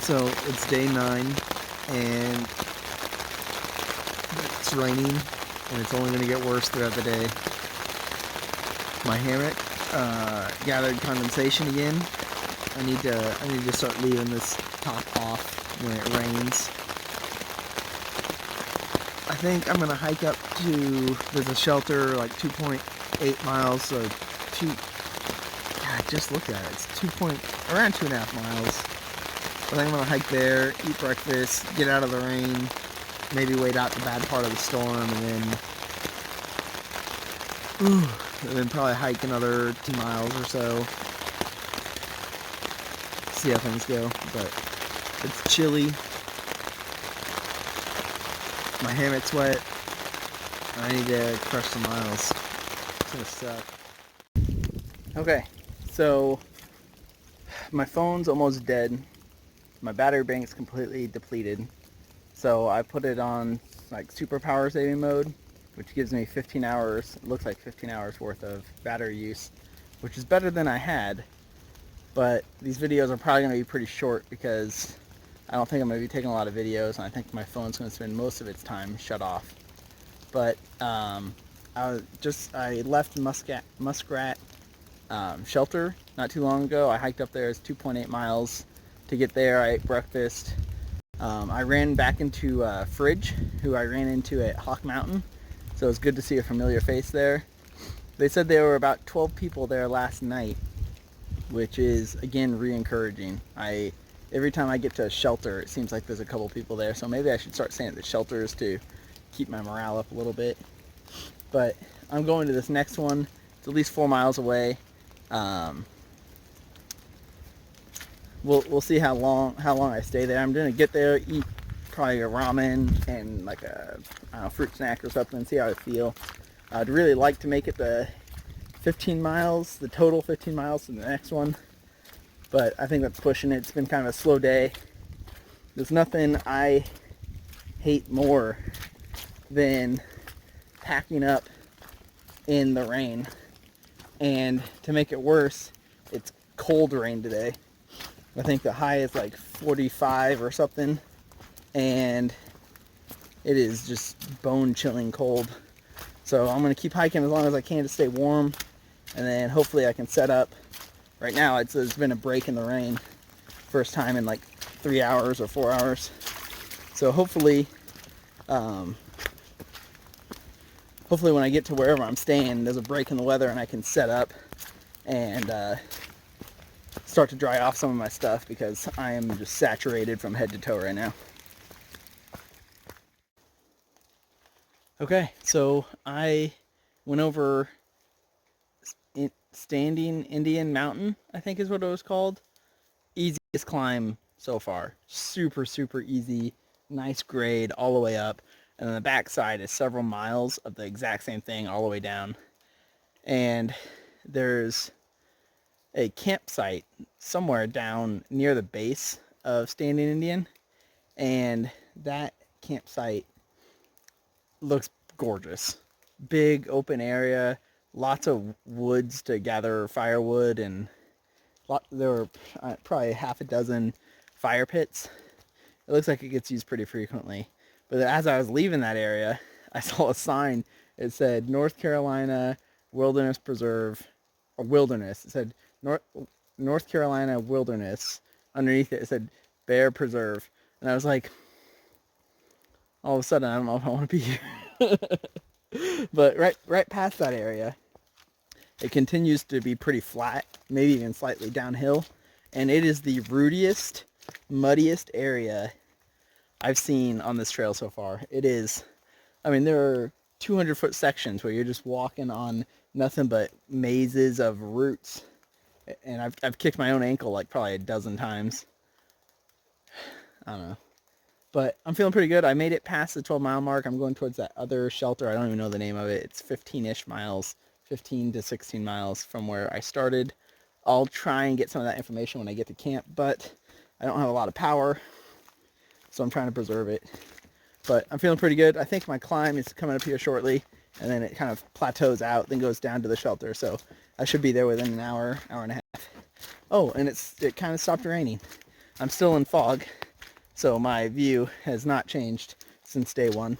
So it's day 9 and it's raining and it's only going to get worse throughout the day. My hammock gathered condensation again. I need to start leaving this top off when it rains. I think I'm going to hike up to, there's a shelter like 2.8 miles, so God, just look at it, it's around 2.5 miles. I think I'm going to hike there, eat breakfast, get out of the rain, maybe wait out the bad part of the storm, and then probably hike another 2 miles or so. See how things go, but it's chilly. My hammock's wet. I need to crush some miles. It's gonna suck. Okay, so my phone's almost dead. My battery bank's completely depleted. So I put it on like super power saving mode, which gives me 15 hours, it looks like 15 hours worth of battery use, which is better than I had. But these videos are probably going to be pretty short because I don't think I'm going to be taking a lot of videos, and I think my phone's going to spend most of its time shut off. But I left Muskrat shelter not too long ago. I hiked up there. It's 2.8 miles to get there. I ate breakfast. I ran back into Fridge, who I ran into at Hawk Mountain. So it's good to see a familiar face there. They said there were about 12 people there last night, which is, again, re-encouraging. Every time I get to a shelter, it seems like there's a couple people there, so maybe I should start staying at the shelters to keep my morale up a little bit. But I'm going to this next one. It's at least 4 miles away. We'll see how long I stay there. I'm gonna get there, eat probably a ramen and like a fruit snack or something, and see how I feel. I'd really like to make it the 15 miles, the total 15 miles to the next one, but I think that's pushing it. It's been kind of a slow day. There's nothing I hate more than packing up in the rain, and to make it worse, it's cold rain today. I think the high is like 45 or something, and it is just bone-chilling cold. So I'm going to keep hiking as long as I can to stay warm, and then hopefully I can set up. Right now there's been a break in the rain, first time in like 3 hours or 4 hours. So hopefully when I get to wherever I'm staying, there's a break in the weather and I can set up and start to dry off some of my stuff, because I am just saturated from head to toe right now. Okay, so I went over Standing Indian Mountain, I think is what it was called. Easiest climb so far. Super, super easy. Nice grade all the way up. And on the back side is several miles of the exact same thing all the way down. And there's a campsite somewhere down near the base of Standing Indian, and that campsite looks gorgeous. Big open area, lots of woods to gather firewood, and there were probably half a dozen fire pits. It looks like it gets used pretty frequently. But as I was leaving that area, I saw a sign. It said North Carolina Wilderness Preserve, or Wilderness. It said North Carolina Wilderness. Underneath it said Bear Preserve. And I was like, all of a sudden, I don't know if I want to be here. But right past that area, it continues to be pretty flat, maybe even slightly downhill. And it is the rootiest, muddiest area I've seen on this trail so far. It is, I mean, there are 200-foot sections where you're just walking on nothing but mazes of roots. And I've kicked my own ankle like probably a dozen times. I don't know. But I'm feeling pretty good. I made it past the 12-mile mark. I'm going towards that other shelter. I don't even know the name of it. It's 15-ish miles, 15 to 16 miles from where I started. I'll try and get some of that information when I get to camp, but I don't have a lot of power, so I'm trying to preserve it. But I'm feeling pretty good. I think my climb is coming up here shortly, and then it kind of plateaus out, then goes down to the shelter. So I should be there within an hour, hour and a half. Oh, and it kind of stopped raining. I'm still in fog, so my view has not changed since day one.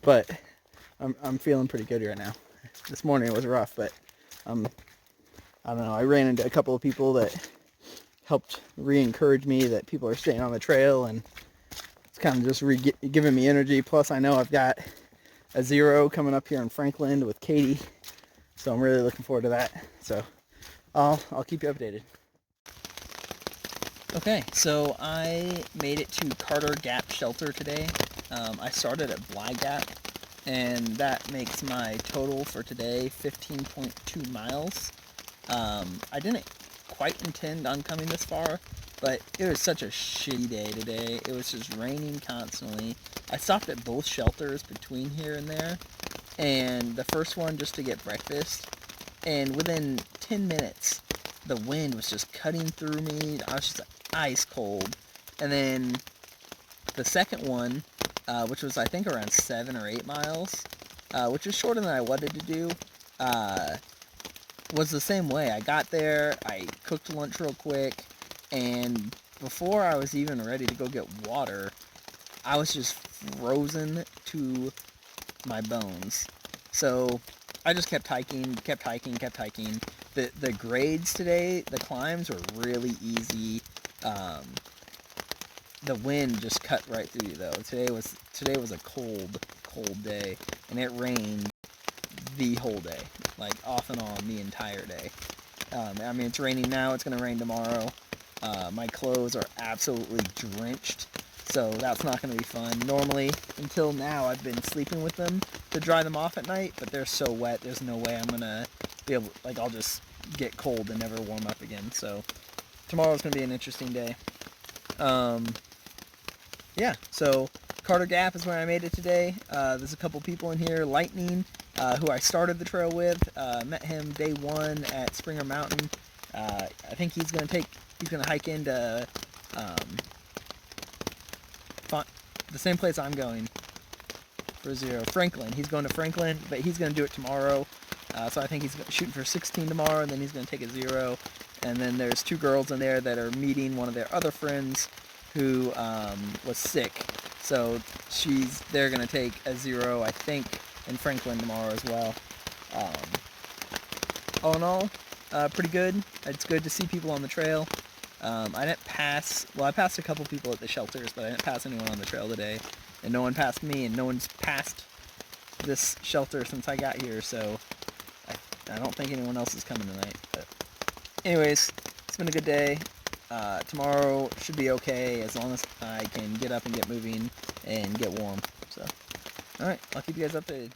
But I'm feeling pretty good right now. This morning was rough, but I don't know. I ran into a couple of people that helped re-encourage me that people are staying on the trail, and it's kind of just giving me energy. Plus, I know I've got a 0 coming up here in Franklin with Katie, so I'm really looking forward to that. So I'll keep you updated. Okay, so I made it to Carter Gap Shelter today. I started at Bly Gap, and that makes my total for today 15.2 miles. I didn't quite intend on coming this far, but it was such a shitty day today. It was just raining constantly. I stopped at both shelters between here and there, and the first one just to get breakfast, and within 10 minutes, the wind was just cutting through me. I was just ice cold. And then the second one, which was I think around 7 or 8 miles, which is shorter than I wanted to do, was the same way. I got there, I cooked lunch real quick, and before I was even ready to go get water, I was just frozen to my bones. So I just kept hiking. The grades today, the climbs were really easy. The wind just cut right through you though. Today was a cold day, and it rained the whole day, like off and on the entire day. I mean, it's raining now. It's gonna rain tomorrow. My clothes are absolutely drenched, so that's not gonna be fun. Normally, until now, I've been sleeping with them to dry them off at night, but they're so wet. There's no way I'm gonna be able. Like, I'll just get cold and never warm up again. So tomorrow's gonna be an interesting day. Yeah, so Carter Gap is where I made it today. There's a couple people in here. Lightning, who I started the trail with, met him day 1 at Springer Mountain. I think he's gonna hike into the same place I'm going for 0, Franklin. He's going to Franklin, but he's gonna do it tomorrow. So I think he's shooting for 16 tomorrow, and then he's gonna take a 0. And then there's 2 girls in there that are meeting one of their other friends who was sick. So they're gonna take a 0, I think, in Franklin tomorrow as well. All in all, pretty good. It's good to see people on the trail. I passed a couple people at the shelters, but I didn't pass anyone on the trail today. And no one passed me, and no one's passed this shelter since I got here, so I don't think anyone else is coming tonight. But anyways, it's been a good day. Tomorrow should be okay as long as I can get up and get moving and get warm. So, alright, I'll keep you guys updated.